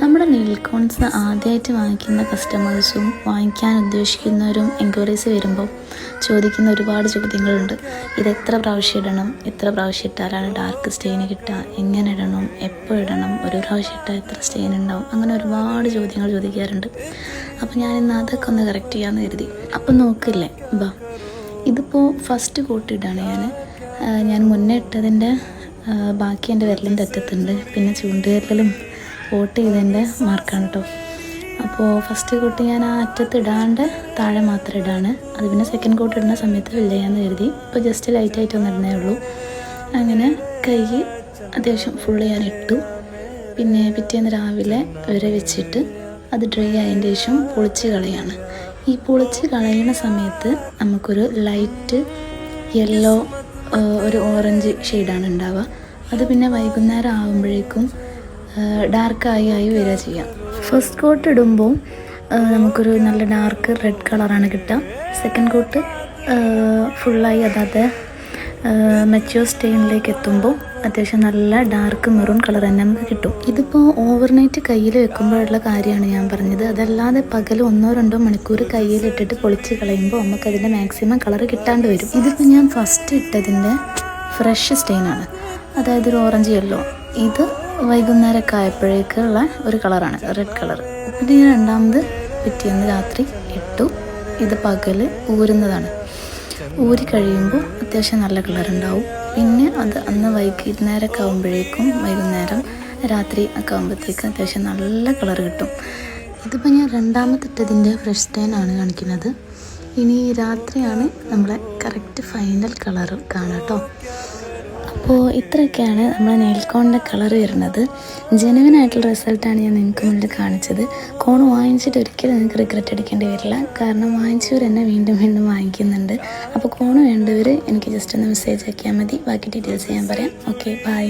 നമ്മുടെ nail cons ആദ്യമായിട്ട് വാങ്ങിക്കുന്ന കസ്റ്റമേഴ്സും വാങ്ങിക്കാൻ ഉദ്ദേശിക്കുന്നവരും എൻക്വയറീസ് വരുമ്പോൾ ചോദിക്കുന്ന ഒരുപാട് ചോദ്യങ്ങളുണ്ട്. ഇത് എത്ര പ്രാവശ്യം ഇടണം, എത്ര പ്രാവശ്യം ഇട്ടാലാണ് ഡാർക്ക് സ്റ്റെയിന് കിട്ടുക, എങ്ങനെ ഇടണം, എപ്പോൾ ഇടണം, ഒരു പ്രാവശ്യം ഇട്ടാൽ എത്ര സ്റ്റെയിൻ ഉണ്ടാവും, അങ്ങനെ ഒരുപാട് ചോദ്യങ്ങൾ ചോദിക്കാറുണ്ട്. അപ്പോൾ ഞാനിന്ന് അതൊക്കെ ഒന്ന് കറക്റ്റ് ചെയ്യാമെന്ന് കരുതി. അപ്പം നോക്കില്ലേ, ഇതിപ്പോൾ ഫസ്റ്റ് കോട്ട് ഇടാണ് ഞാൻ മുന്നേ ഇട്ടതിൻ്റെ ബാക്കി എൻ്റെ വിരലിൻ്റെ അറ്റത്തുണ്ട്, പിന്നെ ചൂണ്ടുവിരലും കോട്ട് ചെയ്തതിൻ്റെ മാർക്കാണ് കേട്ടോ. അപ്പോൾ ഫസ്റ്റ് കോട്ട് ഞാൻ ആ അറ്റത്ത് ഇടാണ്ട് താഴെ മാത്രം ഇടാണ്. അത് പിന്നെ സെക്കൻഡ് കോട്ട് ഇടുന്ന സമയത്ത് ഫില്ല് ചെയ്യാമെന്ന് കരുതി. ഇപ്പോൾ ജസ്റ്റ് ലൈറ്റായിട്ട് ഒന്ന് ഇടുന്നേ ഉള്ളൂ. അങ്ങനെ കൈ അത്യാവശ്യം ഫുള്ള് ഞാൻ ഇട്ടു. പിന്നെ പിറ്റേന്ന് രാവിലെ വരെ വെച്ചിട്ട് അത് ഡ്രൈ ആയതിൻ്റെ ശേഷം പൊളിച്ച് കളയാണ്. ഈ പൊളിച്ച് കളയുന്ന സമയത്ത് നമുക്കൊരു ലൈറ്റ് യെല്ലോ ഒരു ഓറഞ്ച് ഷെയ്ഡാണ് ഉണ്ടാവുക. അത് പിന്നെ വൈകുന്നേരം ആകുമ്പോഴേക്കും ഡാർക്കായി വരിക ചെയ്യാം. ഫസ്റ്റ് കോട്ട് ഇടുമ്പോൾ നമുക്കൊരു നല്ല ഡാർക്ക് റെഡ് കളറാണ് കിട്ടുക. സെക്കൻഡ് കോട്ട് ഫുള്ളായി അതായത് മെച്യൂർ സ്റ്റെയിനിലേക്ക് എത്തുമ്പോൾ അത്യാവശ്യം നല്ല ഡാർക്ക് മെറൂൺ കളർ തന്നെ നമുക്ക് കിട്ടും. ഇതിപ്പോൾ ഓവർനൈറ്റ് കയ്യിൽ വെക്കുമ്പോഴുള്ള കാര്യമാണ് ഞാൻ പറഞ്ഞത്. അതല്ലാതെ പകൽ 1-2 മണിക്കൂർ കയ്യിലിട്ടിട്ട് പൊളിച്ച് കളയുമ്പോൾ നമുക്കതിൻ്റെ മാക്സിമം കളർ കിട്ടാണ്ട് വരും. ഇതിപ്പോൾ ഞാൻ ഫസ്റ്റ് ഇട്ടതിൻ്റെ ഫ്രഷ് സ്റ്റെയിനാണ്, അതായത് ഒരു ഓറഞ്ച് യെല്ലോ. ഇത് വൈകുന്നേരമൊക്കെ ആയപ്പോഴേക്കുള്ള ഒരു കളറാണ്, റെഡ് കളർ. പിന്നെ ഞാൻ രണ്ടാമത് പിറ്റേന്ന് രാത്രി ഇട്ടു. ഇത് പകൽ ഊരുന്നതാണ്. ഊരി കഴിയുമ്പോൾ അത്യാവശ്യം നല്ല കളർ ഉണ്ടാവും. പിന്നെ അത് അന്ന് വൈകുന്നേരമൊക്കെ ആകുമ്പോഴേക്കും വൈകുന്നേരം രാത്രി ഒക്കെ ആകുമ്പോഴത്തേക്കും അത്യാവശ്യം നല്ല കളർ കിട്ടും. ഇതിപ്പോൾ ഞാൻ രണ്ടാമത്തെ ഇട്ടതിൻ്റെ ഫ്രഷ് സ്റ്റൈനാണ് കാണിക്കുന്നത്. ഇനി രാത്രിയാണ് നമ്മളെ കറക്റ്റ് ഫൈനൽ കളർ കാണാം കേട്ടോ. അപ്പോൾ ഇത്രയൊക്കെയാണ് നമ്മുടെ നെയിൽ കോണിൻ്റെ കളർ വരുന്നത്. ജെനുവിനായിട്ടുള്ള റിസൾട്ടാണ് ഞാൻ നിങ്ങൾക്ക് മുന്നിൽ കാണിച്ചത്. കോൺ വാങ്ങിച്ചിട്ട് ഒരിക്കലും നിങ്ങൾക്ക് റിഗ്രറ്റ് അടിക്കേണ്ടി വരില്ല. കാരണം വാങ്ങിച്ചവർ എന്നെ വീണ്ടും വീണ്ടും വാങ്ങിക്കുന്നുണ്ട്. അപ്പോൾ കോൺ വേണ്ടവർ എനിക്ക് ജസ്റ്റ് ഒന്ന് മെസ്സേജ് ആക്കിയാൽ മതി. ബാക്കി ഡീറ്റെയിൽസ് ഞാൻ പറയാം. Okay, by.